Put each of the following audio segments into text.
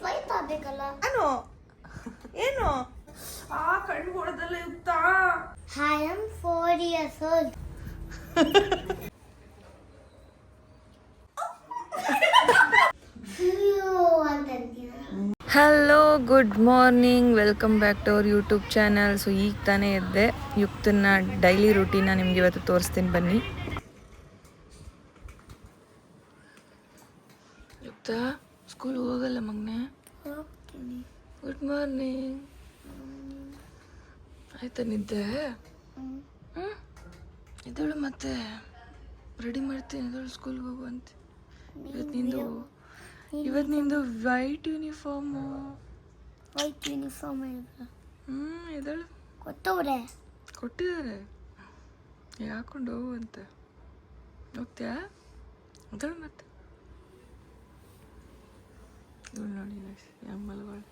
White ಆಗ್ಬೇಕಲ್ಲ. ಏನು ಆ ಕಣ್ಣು ಹೊಡೆದಲ್ಲ ಯುಕ್ತ. I am 4 years old. Hello, good morning, welcome back to our YouTube channel. So ಈಗ ತಾನೇ ಎದ್ದೆ. ಯುಕ್ತನ ಡೈಲಿ ರೂಟೀನ ನಿಮ್ಗೆ ಇವತ್ತು ತೋರಿಸ್ತೀನಿ ಬನ್ನಿ. ಯುಕ್ತ ಸ್ಕೂಲ್ ಹೋಗಲ್ಲ ಮಗನೆ? Good morning. ಆಯ್ತಾ ನಿದ್ದೆ? ಎದ್ದೇಳು, ಮತ್ತೆ ರೆಡಿ ಮಾಡ್ತೀನಿ, ಎದ್ದೇಳು, ಸ್ಕೂಲ್ಗೆ ಹೋಗುವಂತೆ. ಇವತ್ತು ನಿಂದು ವೈಟ್ ಯೂನಿಫಾರ್ಮು. ವೈಟ್ ಯೂನಿಫಾರ್ಮ್ ಎದ್ದೇಳು. ಕೊಟ್ಟಿದ್ದಾರೆ, ಹಾಕೊಂಡು ಹೋಗು ಅಂತ. ಹೋಗ್ತೀಯಾ? ಎದ್ದೇಳು ಮತ್ತೆ. ಇವಳು ನೋಡಿ ಅಮ್ಮಲ್ಗಳು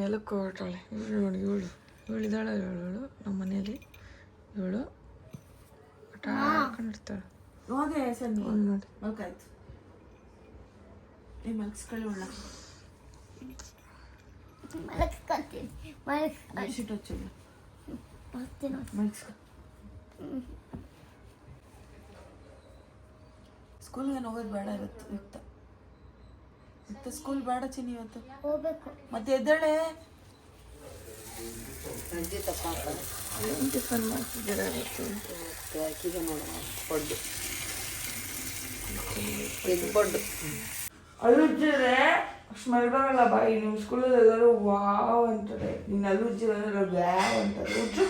ನೆಲಕ್ಕೆ ಹೊರಟಾಳೆ. ಇವಳು ನೋಡಿ, ಇವಳಿದ್ದಾಳೆ ಇವಳು ನಮ್ಮ ಮನೇಲಿ. ಇವಳು ಆಟ ಆಡ್ಕೊಂಡಿರ್ತಾಳೆ. ನೋಡಿ ಮಲ್ಕಾಯ್ತು. ಮಲ್ಸ್ಕೊಳ್ಳಿ ಒಳ್ಳ ಸ್ಕೂಲ್ಗೆ ಹೋಗೋದು ಬೇಡ ಇವತ್ತು. ಇವತ್ತು ಸ್ಕೂಲ್ ಬೇಡ ಚಿನ್ನಿ, ಇವತ್ತು ಹೋಗ್ಬೇಕು. ಮತ್ತೆ ಎದ್ದೇಳೆ. ಟಿಫನ್ ಮಾಡ್ತಿದ್ದೀರ ಪಡ್ಡು ಅಲ್ಲುಜ್ಜಿದ್ರೆ ಸ್ಮೆಲ್ ಬರಲ್ಲ ಬಾಯಿ. ನಿಮ್ಮ ಸ್ಕೂಲಲ್ಲಿ ಎಲ್ಲರೂ ವಾವ್ ಅಂತಾರೆ, ನಿನ್ನ ಅಲ್ಲುಜ್ಜಿದ್ರೆ ವ್ಯಾವ್ ಅಂತಾರೆ. ಉಜ್ಜು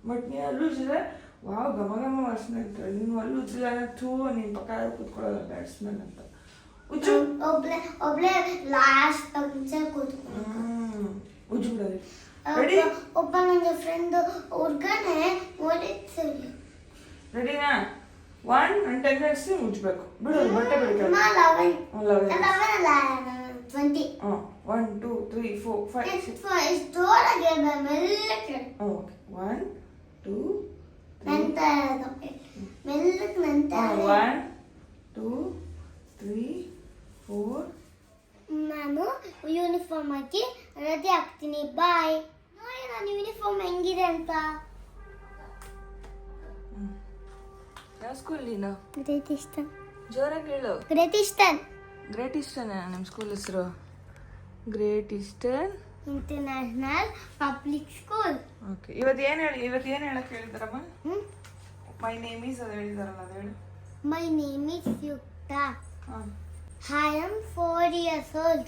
ಬಟ್ ನೀನು ಅಲ್ಲುಜ್ಜಿದ್ರೆ ವಾವ್ ಘಮ ಘಮ ವಾಸನೆ ಅಂತಾರೆ. ನೀನು ಅಲ್ಲುಜ್ಜಿಲ್ಲ ಥೂ, ನೀನು ಪಕ್ಕ ಕೂತ್ಕೊಳ್ಳಲ್ಲ, ಬ್ಯಾಟ್ಸ್ಮನ್ ಅಂತ. ಉಜ್ಜು ಒಬ್ಳೆ ಲಾಸ್ಟ್ ಕೂತ್ಕೊಂಡು ಉಜ್ಜು ಬಿಡೋದು. ರೆಡಿ? ಒಬ್ಬ ನನ್ನ ಫ್ರೆಂಡ್ ಹುಡ್ಗನೆ ಓಡಿಸ್ತೀವಿ. ರೆಡಿನಾ? 1 and 10 minutes ಮುಚ್ಚಬೇಕು. ಬಿಡೋದು, ಬಟ್ಟೆ ಬಿಡ್ತಾರೆ. 20. 1 2 3 4 5 6. ಇಷ್ಟೊಳಗೆ ಮೆಲ್ಲಕ್ಕೆ. ಓಕೆ, 1 2 ನಂತರ ಮೆಲ್ಲಕ್ಕೆ ನಂತರ 1 2 3 4. ನಾನು ಯೂನಿಫಾರ್ಮ್ ಹಾಕಿ ರೆಡಿ ಆಗ್ತೀನಿ. ಬಾಯ್. ನೋಡಿ ನಾನು ಯೂನಿಫಾರ್ಮ್ ಹೆಂಗಿದೆ ಅಂತ. ಯಾವ ಸ್ಕೂಲ್ ನೀನು? Great eastern. ಜೋರಾಗಿ ಹೇಳು. Great eastern. ಗ್ರೇಟ್ ಈಸ್ಟರ್ನ್ ನಿಮ್ಮ ಸ್ಕೂಲ್ ಹೆಸರು? Great eastern international public school. Okay. ಇವತ್ತು ಏನು ಹೇಳಕ್ಕೆ ಹೇಳಿದಾರಮ್ಮ? ಮೈ ನೇಮ್ ಈಸ್ ಅದು ಹೇಳಿದಾರಲ್ಲ, ಅದು ಹೇಳು. My name is Yukta. ಹಾಂ. I am 4 years old.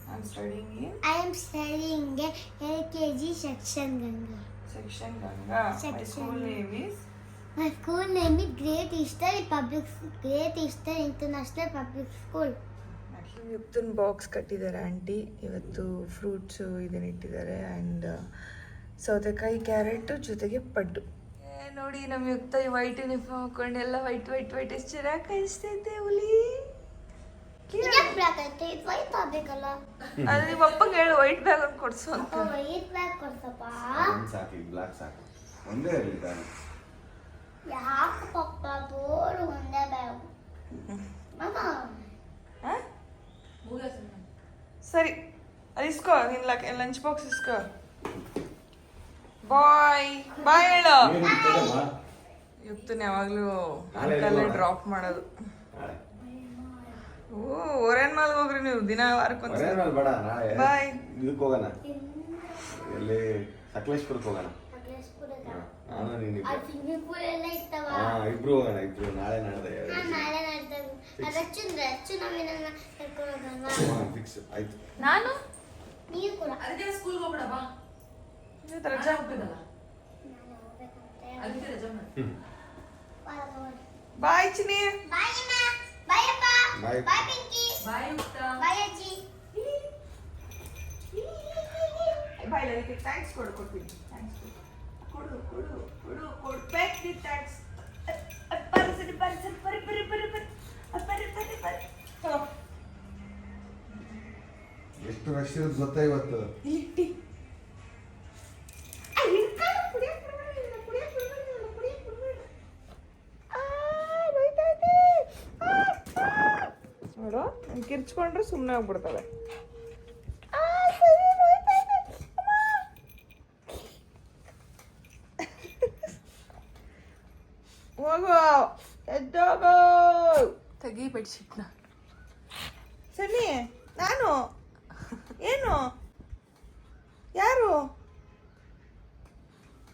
I'm studying in? I am studying in LKG section Ganga. Section Ganga. My school name is? My school name is Great Eastern International Public School. Actually ಯುಕ್ತನ box ಕಟ್ಟಿದ್ದಾರೆ aunty. ಇವತ್ತು fruits ಇದನ್ನ ಇಟ್ಟಿದ್ದಾರೆ, and ಸೌತೆಕಾಯಿ, carrot ಜೊತೆಗೆ ಪಡ್ಡು. ನೋಡಿ ನಮ್ಮ ಯುಕ್ತ ವೈಟ್ ಯೂನಿಫಾರ್ಮ್ ಹಾಕೊಂಡು ಎಲ್ಲ ವೈಟ್ ಎಷ್ಟು ಚೆನ್ನಾಗಿ ಕಾಣಿಸ್ತೈತೆ. ಹುಲಿ ಅದು ನಿಮ್ಮ ಅಪ್ಪಂಗೆ ಹೇಳು, ವೈಟ್ ಬ್ಯಾಗ್ ಒಂದು ಕೊಡ್ಸು ಅಂತ. ವೈಟ್ ಬ್ಯಾಗ್ ಕೊಡ್ಸಪ್ಪ. ಯಾಕೆ ಪಪ್ಪ ಬೋರ್ಡ್ ಒಂದೇ ಬ್ಯಾಗ್? ಸರಿ, ಅದು ಇಸ್ಕೋ, ನಿನ್ನ ಲಂಚ್ ಬಾಕ್ಸ್ ಇಸ್ಕೋ. ಬಾಯ್ ಹೇಳು. ಯುಕ್ತನ ಯಾವಾಗಲೂ ಅಂಕಲ್ಲೇ ಡ್ರಾಪ್ ಮಾಡೋದು. ಓರೇನ್ ಮಾಲ್ ಹೋಗ್ರಿ ನೀವು ದಿನ ವಾರಕ್ಕೊಂದು. ಬಾಯ್. ಇದಕ್ಕೆ ಹೋಗೋಣ, ಎಲ್ಲಿ ಸಕಲೇಶ್ಪುರಕ್ಕೆ ಹೋಗೋಣ. ಇಬ್ರು ಹೋಗೋಣ, ಇಬ್ರು ನಾಳೆ ನಾಡ್ದೆ ಫಿಕ್ಸ್ ಆಯ್ತು. ನಾನು ನೀವು ಕೂಡ ಅದಕ್ಕೆ ಸ್ಕೂಲ್ಗೆ ಹೋಗ್ಬೇಡ ಬಾ. ಇವತ್ತು ರಜಾ ಹೋಗ್ತಿದ್ದಲ್ಲ. ಅದಕ್ಕೆ ರಜಾ ಮಾಡಿ. ಬಾಯ್ ಚಿನಿ. ಬಾಯ್ ಅಮ್ಮ. ಬಾಯ್ ಅಪ್ಪ. ಬಾಯ್. ಬಾಯ್ ಪಿಂಕಿ. ಬಾಯ್ ಯುಕ್ತ. ಬಾಯ್ ಅಜ್ಜಿ. ಬಾಯ್ ಅದಕ್ಕೆ ಥ್ಯಾಂಕ್ಸ್ ಕೊಡ್ತೀನಿ. ಥ್ಯಾಂಕ್ಸ್ ಕೊಡ್ಬೇಕು. ಥ್ಯಾಂಕ್ಸ್. ಎಷ್ಟು ರಶ್ ಇರೋದು ಗೊತ್ತಾ ಇವತ್ತು? ಇಲ್ಲಿ ಕಿರ್ಚ್ಕೊಂಡ್ರೆ ಸುಮ್ಮನೆ ಆಗ್ಬಿಡ್ತಾಳೆ. ಹೋಗೋ ಎದ್ದೋಗೋ. ತೆಗಿ ಬೆಡ್ಶೀಟ್ನ. ಸನ್ನಿ ನಾನು ಏನು ಯಾರು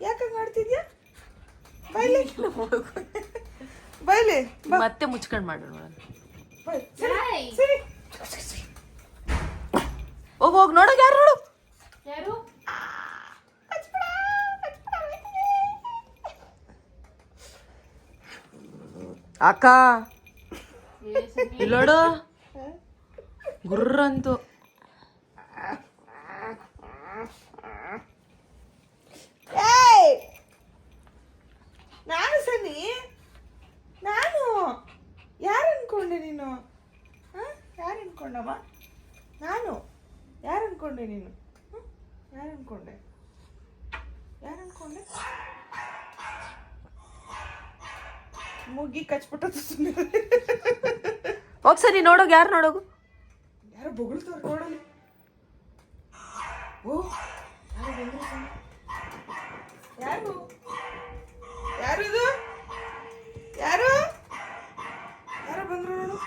ಯಾಕಂಗ್ ಮಾಡ್ತಿದ್ಯಾ? ಬೈಲಿ ಬೈಲಿ ಮತ್ತೆ ಮುಚ್ಕೊಂಡ್ ಮಾಡೋಣ. ಸರಿ ಹೋಗ್ ಹೋಗ್ ನೋಡೋಗ ಯಾರು ನೋಡು. ಯಾರು? ಅಕ್ಕ ಇಲ್ಲೋಡು ಗುರ್ರಂತು. ಏಯ್ ನಾನು ಸನ್ನಿ ನಾನು ಯಾರು ಅನ್ಕೊಂಡೆ ನೀನು? ಯಾರು ಅನ್ಕೊಂಡಮ್ಮ? ನಾನು ಯಾರು ಅನ್ಕೊಂಡೆ ನೀನು? ಯಾರು ಅನ್ಕೊಂಡೆ? ಯಾರು ಅನ್ಕೊಂಡೆ? ಮುಗಿ ಕಚ್ಬಿಟ್ಟು ಸುಮ್ಮನೆ ಹೋಗ್ ಸರಿ ನೋಡೋಗ ಯಾರು ನೋಡೋಗು. ಯಾರು ಬೊಗಳ್ತವ್ರು ನೋಡಲಿ. ಓ ಯಾರು ಬಂದ್ರು ಸಣ್ಣ? ಯಾರು ಯಾರು ಇದು? ಯಾರು ಯಾರು ಬಂದ್ರು ನೋಡು.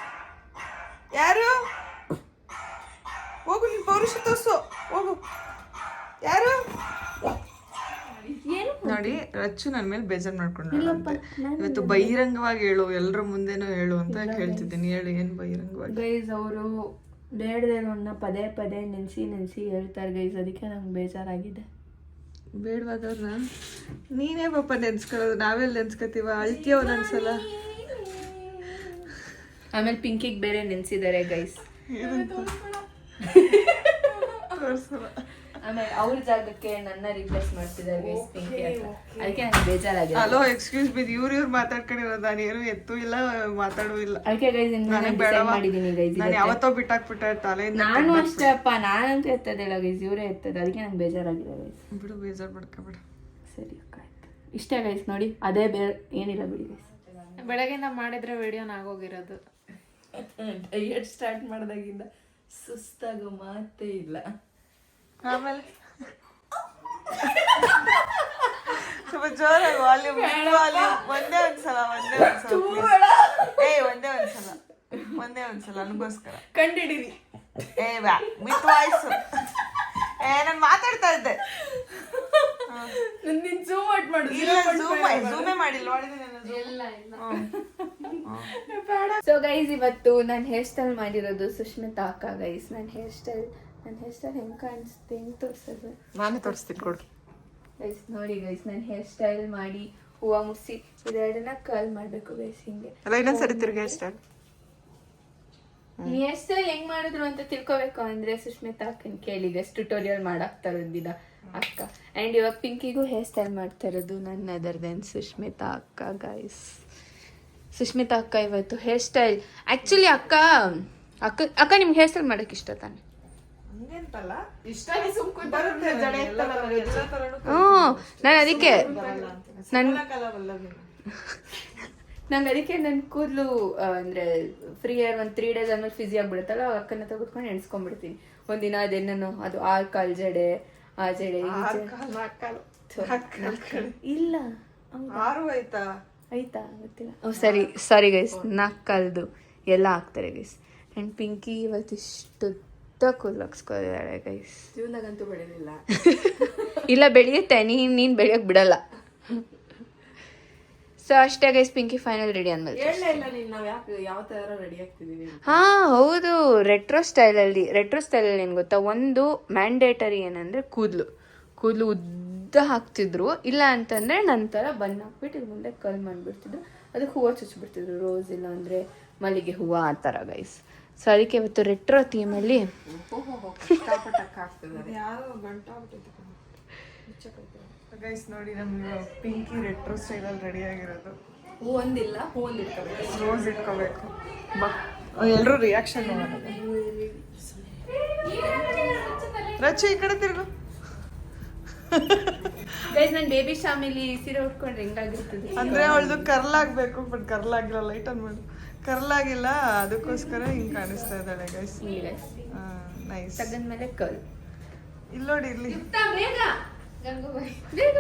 ಯಾರು? ಹೋಗು ನಿನ್ ಪೌರುಷ ತೋರ್ಸು ಹೋಗು. ಯಾರು? ನೋಡಿ ರಚ್ಚು ನನ್ನ ಮೇಲೆ ಬೇಜಾರು ಮಾಡ್ಕೊಂಡು ಇವತ್ತು ಬಹಿರಂಗವಾಗಿ ಹೇಳು, ಎಲ್ಲರ ಮುಂದೆನೂ ಹೇಳು ಅಂತ ಹೇಳ್ತಿದ್ದೀನಿ. ಹೇಳು ಏನು ಬಹಿರಂಗವಾಗಿ? ಗೈಸ್ ಅವರು ಬೇಡದೇನನ್ನ ಪದೇ ಪದೇ ನೆನೆಸಿ ಹೇಳ್ತಾರೆ ಗೈಸ್, ಅದಕ್ಕೆ ನಂಗೆ ಬೇಜಾರಾಗಿದೆ. ಬೇಡವಾದವ್ರನ್ನ ನೀನೇ ಪಾಪ ನೆನ್ಸ್ಕೊಳ್ಳೋದು, ನಾವೆಲ್ಲ ನೆನ್ಸ್ಕೊತೀವ? ಅಳ್ತೀಯ ಒಂದೊಂದ್ಸಲ. ಆಮೇಲೆ ಪಿಂಕಿಗೆ ಬೇರೆ ನೆನೆಸಿದ್ದಾರೆ ಗೈಸ್. ಆಮೇಲೆ ಅವ್ರ ಜಾಗಕ್ಕೆ ನನ್ನ ರಿಪ್ಲೇಸ್ ಮಾಡ್ತಿದ್ದಾರೆ ಗೈಸ್ ಪಿಂಕಿ ಅಂತ, ಅದಕ್ಕೆ ನಂಗೆ ಬೇಜಾರಾಗಿದೆ. ಹಲೋ ಎಕ್ಸ್ಕ್ಯೂಸ್ ಮಿ, ಇವ್ರು ಮಾತಾಡ್ಕೊಂಡಿರೋದು, ನಾನು ಏನು ಎತ್ತು ಇಲ್ಲ ಮಾತಾಡೂ ಇಲ್ಲ. ಅದಕ್ಕೆ ಗೈಸ್ ನನಗೆ ಮಾಡಿದ್ದೀನಿ ಗೈಸ್. ನಾನು ಯಾವತ್ತೋ ಬಿಟ್ಟಾಕ್ಬಿಟ್ಟೆ ತಲೆಯಿಂದ. ನಾನು ಅಷ್ಟೇ ಅಪ್ಪ, ನಾನಂತೂ ಎತ್ತದಿಲ್ಲ ಗೈಸ್, ಇವರೇ ಎತ್ತದ, ಅದಕ್ಕೆ ನಂಗೆ ಬೇಜಾರಾಗಿದೆ ಗೈಸ್. ಬಿಡು, ಬೇಜಾರು ಮಾಡ್ಕೊಬೇಡ. ಸರಿ ಅಕ್ಕ ಆಯ್ತು, ಇಷ್ಟೇ ಗೈಸ್. ನೋಡಿ ಅದೇ ಬೇರೆ ಏನಿಲ್ಲ ಬಿಡಿ ಗೈಸ್. ಬೆಳಗ್ಗೆಯಿಂದ ಮಾಡಿದ್ರೆ ವಿಡಿಯೋನ ಆಗೋಗಿರೋದು. ಡಯಟ್ ಸ್ಟಾರ್ಟ್ ಮಾಡಿದಾಗಿಂದ ಸುಸ್ತಾಗೋ ಮಾತೇ ಇಲ್ಲ. ಆಮೇಲೆ ಸ್ವಲ್ಪ ಜೋರಾಗಿ ವಾಲ್ಯೂಮ್ ಒಂದೇ ಒಂದ್ಸಲ ಒಂದೇ ಒಂದ್ಸಲ ನನಗೋಸ್ಕರ ಕಂಡಿಡಿರಿ. ಏ ವ್ಯಾ ವಿತ್ ವಾಯ್ಸು. ನಾನು ಮಾತಾಡ್ತಾ ಇದ್ದೆ. ನಿನ್ ಝೂಮ್ ಔಟ್ ಮಾಡು. ಝೂಮೇ ಮಾಡಿಲ್ಲ. ಸೊ ಗೈಸ್ ಇವತ್ತು ನಾನು ಹೇರ್ ಸ್ಟೈಲ್ ಮಾಡಿರೋದು ಸುಷ್ಮಿತಾ ಅಕ್ಕ ಗೈಸ್. ನನ್ನ ಹೇರ್ ಸ್ಟೈಲ್ ಹೆಂಗೆ ಕಾಣಿಸುತ್ತೆ ಹೆಂಗೆ ತೋರಿಸೋದು? ನಾನೇ ತೋರಿಸ್ತೀನಿ ಕೊಡು ಗೈಸ್. ನೋಡಿ ಗೈಸ್, ನಾನು ಹೇರ್ ಸ್ಟೈಲ್ ಮಾಡಿ ಹೂವು ಮುಸಿ ಇದೆರಡನ್ನ ಕರ್ಲ್ ಮಾಡಬೇಕು ಗೈಸ್. ಹಿಂಗೆ ಅಲ್ಲ, ಇನ್ನೊಂದ್ಸರಿ ತಿರ್ಗಿ ಹೇರ್ ಸ್ಟೈಲ್. ಹೇರ್ ಸ್ಟೈಲ್ ಹೆಂಗ್ ಮಾಡಿದ್ರು ಅಂತ ತಿಳ್ಕೊಬೇಕು ಅಂದ್ರೆ ಸುಷ್ಮಿತಾ ಅಕ್ಕನ ಕೇಳಿ ಗೈಸ್. ಟ್ಯುಟೋರಿಯಲ್ ಮಾಡಾಕ್ತಾ ಇರೋದಿಲ್ಲ ಅಕ್ಕ. ಆ್ಯಂಡ್ ಇವಾಗ ಪಿಂಕಿಗೂ ಹೇರ್ ಸ್ಟೈಲ್ ಮಾಡ್ತಾ ಇರೋದು ನನ್ನ ಅದರ್ ದೆನ್ ಸುಷ್ಮಿತಾ ಅಕ್ಕ ಗೈಸ್. ಸುಷ್ಮಿತಾ ಅಕ್ಕ ಇವತ್ತು ಹೇರ್ ಸ್ಟೈಲ್ ಆ್ಯಕ್ಚುಲಿ ಅಕ್ಕ ನಿಮ್ಗೆ ಹೇರ್ ಸ್ಟೈಲ್ ಮಾಡೋಕೆ ಇಷ್ಟ ತಾನೆ? ನಾನು ಅದಕ್ಕೆ ನನ್ನ ಕೂದಲು ಅಂದರೆ ಫ್ರೀ ಏರ್ ಒಂದು 3 days ಆದ್ಮೇಲೆ ಫಿಸಿ ಆಗ್ಬಿಡುತ್ತಲ್ಲ, ಅಕ್ಕನ ತೆಗೆದುಕೊಂಡು ಎಣ್ಸ್ಕೊಂಡ್ಬಿಡ್ತೀನಿ. ಒಂದಿನ ಅದೇನೋ ಅದು 6 ಕಾಲು ಜಡೆ, ಆ ಜಡೆ ಇಲ್ಲ ಆಯ್ತಾ ಗೊತ್ತಿಲ್ಲ. ಸಾರಿ ಗೈಸ್, 4 ಕಾಲ್ದು ಎಲ್ಲ ಹಾಕ್ತಾರೆ ಗೈಸ್. ಆ್ಯಂಡ್ ಪಿಂಕಿ ಇವತ್ತು ಇಷ್ಟು ಕೂದಲು ಹಾಕ್ಸ್ಕೊಂಡಿದ್ದಾಳೆ ಗೈಸ್. ಜೀವನದಾಗಂತೂ ಬೆಳೆದಿಲ್ಲ. ಇಲ್ಲ ಬೆಳೆಯುತ್ತೆ, ನೀನು ಬೆಳೆಯೋಕೆ ಬಿಡಲ್ಲ. ಸೊ ಅಷ್ಟೇ ಗೈಸ್, ಪಿಂಕಿ ಫೈನಲ್ ರೆಡಿ ಅಂದ್ಮೇಲೆ ನಾವು ಯಾಕೆ ಯಾವ ಥರ ರೆಡಿ ಆಗ್ತಿದ್ದೀವಿ? ಹೌದು, ರೆಟ್ರೋ ಸ್ಟೈಲಲ್ಲಿ ಏನು ಗೊತ್ತಾ, ಒಂದು ಮ್ಯಾಂಡೇಟರಿ ಏನಂದರೆ ಕೂದಲು ಉದ್ದ ಹಾಕ್ತಿದ್ರು. ಇಲ್ಲ ಅಂತಂದರೆ ನಂತರ ಬನ್ ಹಾಕ್ಬಿಟ್ಟು ಇದು ಮುಂದೆ ಕಲ್ ಮಾಡಿಬಿಡ್ತಿದ್ರು. ಅದಕ್ಕೆ ಹೂವು ಚುಚ್ಚಿಬಿಡ್ತಿದ್ರು, ರೋಸ್ ಇಲ್ಲ ಅಂದರೆ ಮಲ್ಲಿಗೆ ಹೂವು ಆ ಥರ ಗೈಸ್. ಸೊ ಅದಕ್ಕೆ ಇವತ್ತು ರೆಟ್ರೋ ಥೀಮಲ್ಲಿ ಗೈಸ್ ನೋಡಿ, ನಮ್ಗೆ ಪಿಂಕಿ ರೆಟ್ರೋ ಸ್ಟೈಲಲ್ಲಿ ರೆಡಿ ಆಗಿರೋದು. ಒಂದಿಲ್ಲ ಇಟ್ಕೋಬೇಕು, ರೋಸ್ ಇಟ್ಕೋಬೇಕು. ಬಾ, ಎಲ್ಲರೂ ರಿಯಾಕ್ಷನ್ ನೋಡೋಣ. ರಚ್ಚು ಈ ಕಡೆ ತಿರುಗು. ಗೈಸ್ ನನ್ನ ಬೇಬಿ ಶಾಮಿಲಿ ಸೀರೆ ಉಟ್ಕೊಂಡ್ರೆ ಹೆಂಗಾಗಿರ್ತದೆ ಅಂದ್ರೆ ಅವಳದು ಕರ್ಲ್ ಆಗ್ಬೇಕು, ಬಟ್ ಕರ್ಲ್ ಆಗಿಲ್ಲ. ಲೈಟ್ ಆನ್ ಮಾಡು. ಕರ್ಲಾಗಿಲ್ಲ, ಅದಕ್ಕೋಸ್ಕರ ಹಿಂಗೆ ಕಾಣಿಸ್ತಾ ಇದ್ದಾಳೆ ಗೈಸ್. ನೈಸ್. ತೆಗೆದ್ಮೇಲೆ ಕಲ್. ಇಲ್ಲಿ ನೋಡಿ, ಇಲ್ಲಿ ಬೇಗ ಗಂಗೂಬಾಯಿ ಬೇಗ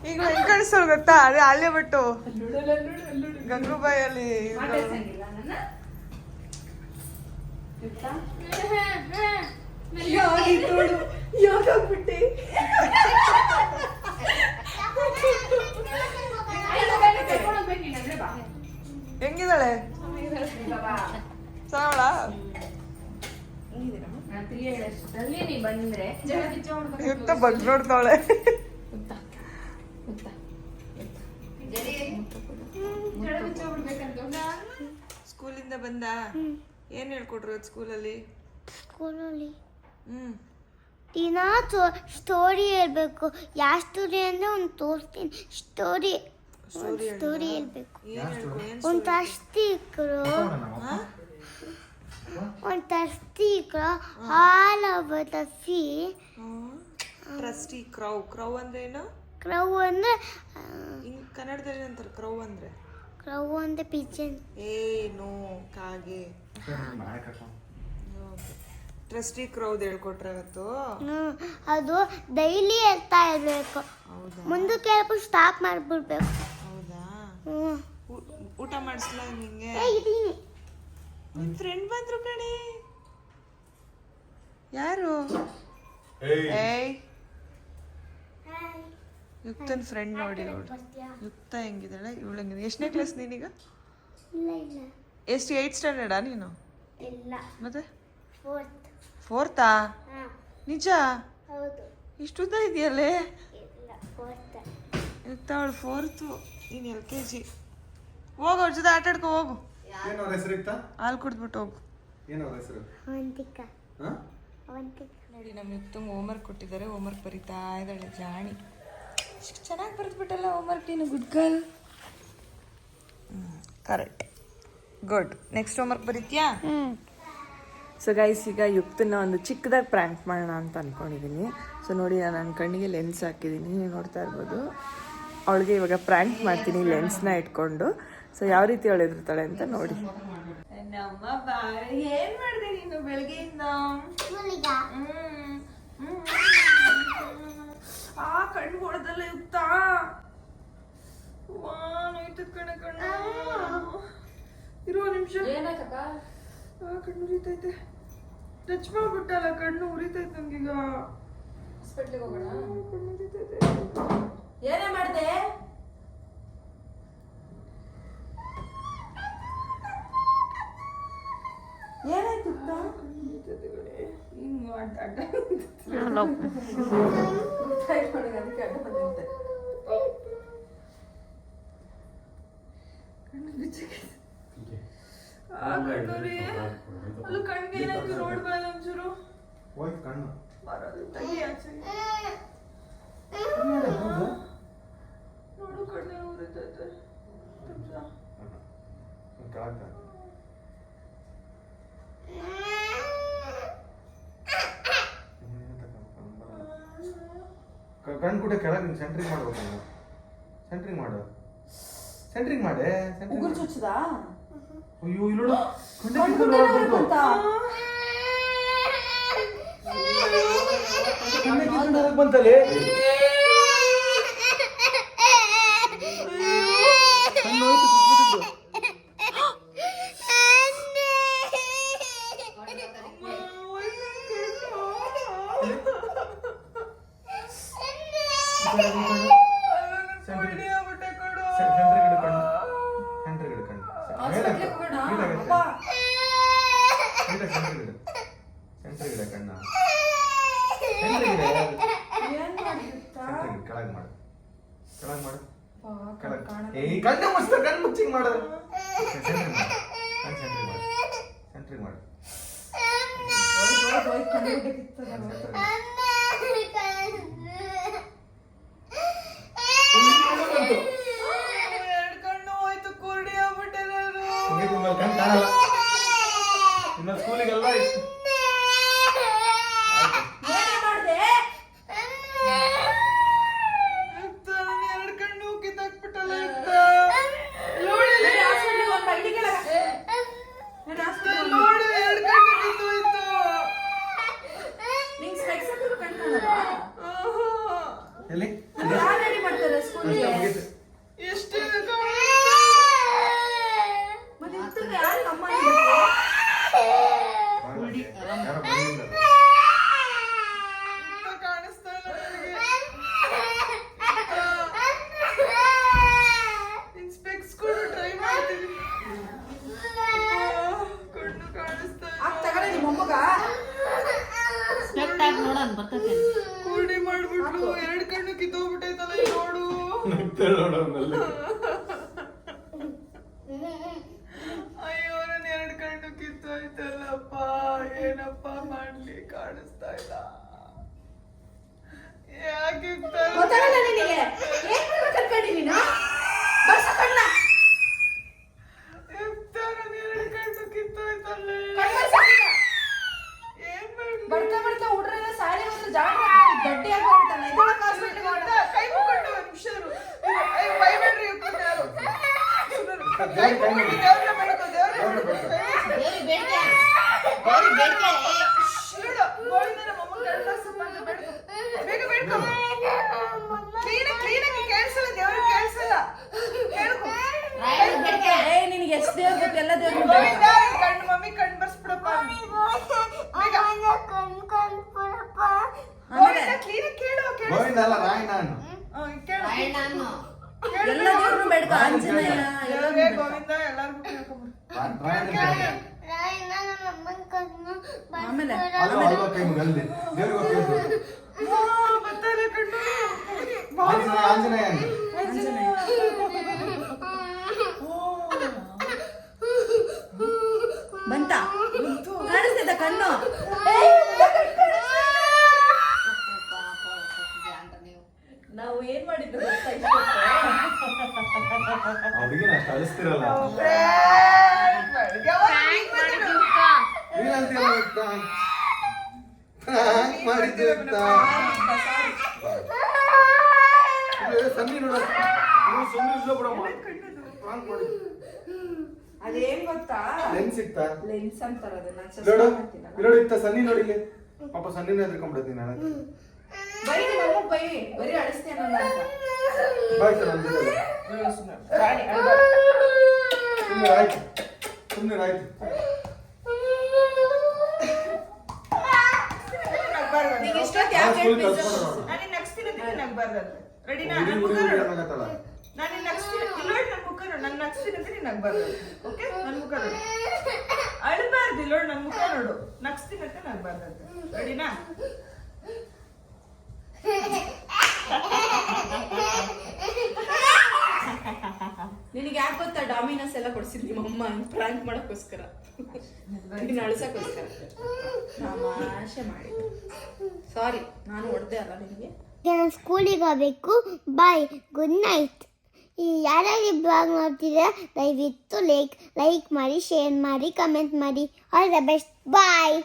ಈಗ ಹೆಂಗ್ ಕಾಣಿಸ್ತವ್ರು ಗೊತ್ತಾ? ಅದೇ ಆಳ್ಯ ಭಟ್ಟು ಗಂಗೂಬಾಯಲ್ಲಿ ಯಾಕಾಗ್ಬಿಟ್ಟೆ ಹೆಂಗಿದ್ದಾಳೆ? ಸಾವಳ ನೀ ಬಂದ್ರೆ ಯುಕ್ತ ಬಗ್ ನೋಡ್ತಾವಳೆ. ಸ್ಕೂಲಿಂದ ಬಂದ? ಏನ್ ಹೇಳ್ಕೊಟ್ರು ಸ್ಕೂಲಲ್ಲಿ? ದಿನಾ ಸ್ಟೋರಿ ಹೇಳ್ಬೇಕು. ಯಾವ ಸ್ಟೋರಿ ಅಂದ್ರೆ ಒಂದು ತೋರಿಸ್ತೀನಿ. ಸ್ಟೋರಿ ಹೇಳ್ಬೇಕು. ಒಂದು thirsty crow hall of the sea. Thirsty crow. Crow ಅಂದ್ರೆ ಏನು? ಕ್ರೌ ಅಂದ್ರೆ ಕನ್ನಡದಲ್ಲಿ ಅಂತಾರೆ ಕ್ರೌ ಅಂದ್ರೆ ಪಿಜನ್. ನೋ, ಕಾಗೆ. ಟ್ರಸ್ಟಿ ಕ್ರೌದ್ ಹೇಳ್ಕೊಟ್ರೆ ಇವತ್ತು. ಅದು ಡೈಲಿ ಹೇಳ್ತಾ ಇರ್ಬೇಕು. ಮುಂದಕ್ಕೆ ಹೇಳ್ಬಿಟ್ಟು ಸ್ಟಾಪ್ ಮಾಡ್ಬಿಡ್ಬೇಕು. ಹೌದಾ? ಊಟ ಮಾಡಿಸ್ಲ ನಿಂಗೆ? ನಿನ್ ಫ್ರೆಂಡ್ ಬಂದ್ರು ಕಣೆ. ಯಾರು? ಏಯ್, ಯುಕ್ತನ್ ಫ್ರೆಂಡ್ ನೋಡಿ. ಯುಕ್ತ ಹೆಂಗಿದ್ದಾಳೆ, ಇವಳು ಹೆಂಗಿದೆ? ಎಷ್ಟನೇ ಕ್ಲಾಸ್ ನೀನೀಗ? ಎಷ್ಟು 8th ಸ್ಟ್ಯಾಂಡರ್ಡಾ ನೀನು? ಮತ್ತೆ 4th? ನಿಜ? ಇಷ್ಟುದ್ದ ಇದೆಯಲ್ಲೇ? ಯುಕ್ತ ಅವಳು 4th, ನೀನು LKG. ಹೋಗು, ಅವ್ರ ಜೊತೆ ಆಟ ಆಡ್ಕೊ ಹೋಗು. ಹಾಲು ಕುಡಿದ್ಬಿಟ್ಟು ಹೋಗು. ನೋಡಿ, ನಮ್ಮ ಯುಕ್ತಂಗೆ ಹೋಮ್ವರ್ಕ್ ಕೊಟ್ಟಿದ್ದಾರೆ. ಹೋಮ್ವರ್ಕ್ ಬರೀತಾ ಇದ್ದಾಳೆ ಜಾಣಿ. ಇಷ್ಟು ಚೆನ್ನಾಗಿ ಬರೆದ್ಬಿಟ್ಟಲ್ಲ ಹೋಮ್ವರ್ಕ್ ನೀನು. Good girl. Correct, good. Next homework ಬರೀತ್ಯಾ? ಸೊ ಗೈಸ್, ಈಗ ಯುಕ್ತನ ಒಂದು ಚಿಕ್ಕದಾಗಿ ಪ್ರ್ಯಾಂಕ್ ಮಾಡೋಣ ಅಂತ ಅಂದ್ಕೊಂಡಿದ್ದೀನಿ. ಸೊ ನೋಡಿ, ನಾನು ನನ್ನ ಕಣ್ಣಿಗೆ ಲೆನ್ಸ್ ಹಾಕಿದ್ದೀನಿ, ನೀವು ನೋಡ್ತಾ ಇರ್ಬೋದು. ಅವಳಿಗೆ ಇವಾಗ ಪ್ರ್ಯಾಂಕ್ ಮಾಡ್ತೀನಿ ಲೆನ್ಸ್ನ ಇಟ್ಕೊಂಡು. ಸೊ ಯಾವ ರೀತಿ ಅವಳು ಎದುರ್ತಾಳೆ ಅಂತ ನೋಡಿ. ನಮ್ಮ ಬಾರಿ, ಏನ್ ಮಾಡಿದೆ ನೀನು ಬೆಳಗ್ಗೆಯಿಂದ? ಆ ಕಣ್ಣು ಹೊಡೆದಲ್ಲ ಯುಕ್ತ. ನೋಯ್ತದ ಕಣ್ಣು. ಇರುವ ನಿಮಿಷ. ಕಣ್ಣು ಉರಿತೈತೆ. ಟಚ್ ಮಾಡ್ಬಿಟ್ಟಲ್ಲ, ಕಣ್ಣು ಉರಿತೈತೆ ನನ್ಗೀಗ. ಹಾಸ್ಪಿಟ್ಲಿಗೆ ಹೋಗೋಣ. ಕಣ್ಣು ಉರಿತೈತೆ. ಏನೇ ಮಾಡಿದೆ? ಏನಾಯ್ತು? ಹಿಂಗ್ ಅಡ್ಡ ಅದಕ್ಕೆ ಅಡ್ಡ ಬಂದಿರುತ್ತೆ. ಅಲ್ಲ, ಕಣ್ಣಿಗೆ ಏನಾಯ್ತು? ರೋಡ್ ಬಾಯ್ ಒಂಚೂರು ಬರೋದು ತಗಿ ಆಚೆ. ನೋಡು, ಕಣ್ಣೆ ಉರಿತೈತೆ. ಕಣ್ಣು ಕೂಡ ಕೆಳಗೆ ಸೆಂಟ್ರಿಂಗ್ ಮಾಡ್ಬೇಕು. ಸೆಂಟ್ರಿಂಗ್ ಮಾಡು. ಸೆಂಟ್ರಿಂಗ್ ಮಾಡೆ. ಉಗುರು ಚುಚ್ಚದಾ? ಅಯ್ಯೋ, ಇಲ್ಲೋಡು. ಬಂತಲೇ. ಕಣ್ಣು ಮುಚ್ಚ, ಕಣ್ಣು ಮುಚ್ಚಿಂಗ್ ಮಾಡು. ಸೆಂಟ್ರಿಂಗ್ ಮಾಡು. ಎರಡು ಕಣ್ಣು ಹೋಯ್ತು, ಕುರುಡಿ ಆಗ್ಬಿಟ್ಟೆ ನಾನು. ಕಣ್ಣು ಕಾಣಲ್ಲ. ಇನ್ನು ಸ್ಕೂಲಿಗೆಲ್ಲ ಇತ್ತು. ಎರಡು ಕಣ್ಣು ಕಿತ್ತಾಕ್ಬಿಟ್ಟಲ್ಲ. ಎಲ್ಲಿ ರೆಡಿ ಮಾಡ್ತಾರೆ ಸ್ಕೂಲ್ಗೆ. ಎಷ್ಟು ಮತ್ತೆ ಇರ್ತದೆ, ಯಾರಿಗೆ ಅಮ್ಮ ಇರುತ್ತೆ? ಯಾರೋ ಬಂದಿದ್ದಾರೆ. ಕಾಣಿಸ್ತಾ ಇಲ್ಲ ನನಗೆ. ಸ್ಪೆಕ್ಸ್ ಕೂಡ ಟ್ರೈ ಮಾಡ್ತೀನಿ. ಕಣ್ಣು ಕಾಣಿಸ್ತಾ ಇಲ್ಲ. ತಗಡೆ ನಿಮ್ಮ ಮೊಮ್ಮಗ ಕೂಡಿ ಮಾಡ್ಬಿಟ್ಲು. 2 ಕಣ್ಣು ಕಿತ್ತೋಗ್ಬಿಟ್ಟೈತಲ್ಲ ಈಗ ನೋಡು. ಅಯ್ಯೋ ನನ್ನ 2 ಕಣ್ಣು ಕಿತ್ತೋಯ್ತಲ್ಲಪ್ಪ. ಏನಪ್ಪ ಮಾಡ್ಲಿ, ಕಾಣಿಸ್ತಾ ಇಲ್ಲ. ಯಾಕೆ ಗೊತ್ತಾಗಲ್ಲ ನಿನಗೆ? ಏನ್ ಮಾಡ್ಬೇಕಂತ ನೀನು? ಬರ್ಸ ಕಣ್ಣ. ನನ್ನ 2 ಕಣ್ಣು ಕಿತ್ತೋಯ್ತಲ್ಲ. ಬರ್ತಾ ಬರ್ತಾ ಹುಡ್ರೆಲ್ಲ ಸಾರಿ ಹೋದ್ರೆ ಗಟ್ಟಿ ಆಗ್ಬಿಡ್ತಾನೆ. ಕೈ ಮುಕ್ಕೊಂಡು ಒಂದು ನಿಮಿಷ ಬೈಬೇಡ್ರಿ. ದೇವ್ರನ್ನ ಬೇಡ್ಕೊ, ದೇವ್ರನ್ನ ಕ್ಲೀನಾಗಿ ಕೇಳಿಸಲ್ಲ, ದೇವ್ರಿಗೆ ಕೇಳಿಸಲ್ಲ. ನಿನಗೆ ಎಷ್ಟು ದೇವ್ರ ಗೊತ್ತು? ಎಲ್ಲ ದೇವ್ರ ಕಣ್ಣು ಮಮ್ಮಿ ಕಣ್ಣು ಬರ್ಸ್ಬಿಡಪ್ಪ. ಗೋವಿಂದಲ್ಲ ರಾಯ್ ನಾನು. ಎಲ್ಲ ದೇವ್ರನ್ನು ಬೇಡ್ಕೊ. ಆಂಜನೇಯ ಗೋವಿಂದ ಎಲ್ಲಾರ್ಗು ಆಮೇಲೆ ಅಲ್ವಾ ಕೈ ಮುಗಲ್ದೆ ದೇವ್ರಿಗೆ ಹೋಗ್ತಿದ್ರು. ಆಂಜನೇಯ ಬಂತ ಕಾಣಿಸ್ತಿದ್ದ ಕಣ್ಣು. ನಾವು ಏನ್ ಮಾಡಿದ್ದು ಅವ್ರಿಗೇನು ಅಷ್ಟು ಅಳಿಸ್ತಿರಲ್ಲ. ಸನ್ನಿ ನೋಡ ಅದೇನ್ ಗೊತ್ತಾ? ಲೆನ್ಸ್ ಇತ್ತಾ? ಲೆನ್ಸ್ ಅಂತಾರ ಅದನ್ನ. ನೋಡು ಇತ್ತ ಸನ್ನಿ ನೋಡಿಲ್ಲ ಪಾಪ ಸನ್ನಿನ ಎದ್ಕೊಂಡ್ಬಿಡ್ತೀನಿ ನಾನು. ಬೈ ನಿಮ್ಮ ಬೈ ಬರೀ ಅಳಿಸ್ತೇನೆ ಅಂತ. ಬಾಯ್ ಸರ್ ಅಂತಿಲ್ಲ. ಸುಮ್ಮನೆ ಆಯ್ತು, ಸುಮ್ಮನೆ ಆಯ್ತು. ಅಳಬಾರ್ದು. ಇಲ್ಲೋಡ್ ನನ್ ಮುಖ ನೋಡು. ನಗ್ಸ್ತೀನಂತೆ ನಗ್ಬಾರ್ದಂತೆ. ರೆಡಿನಾ? ನಿನಗೆ ಯಾಕೆ ಗೊತ್ತಾ ಡಾಮಿನೋಸ್ ಎಲ್ಲ ಕೊಡ್ಸಿದ್ ನಿಮ್ಮಮ್ಮ ಪ್ರಾಂಕ್ ಮಾಡೋಕ್ಕೋಸ್ಕರ, ನೀನು ಅಳಿಸೋಕ್ಕೋಸ್ಕರ ತಮಾಷೆ ಮಾಡಿ. ಸಾರಿ, ನಾನು ಹೊಡೆದೆ ಅಲ್ಲ ನಿನಗೆ. ನಾನು ಸ್ಕೂಲಿಗೆ ಹೋಗಬೇಕು. ಬಾಯ್, ಗುಡ್ ನೈಟ್. ಯಾರ್ಯಾರು ಬ್ಲಾಗ್ ನೋಡ್ತಿದ್ದೀರಾ ದಯವಿಟ್ಟು ಲೈಕ್ ಮಾಡಿ, ಶೇರ್ ಮಾಡಿ, ಕಮೆಂಟ್ ಮಾಡಿ. All the best. ಬಾಯ್.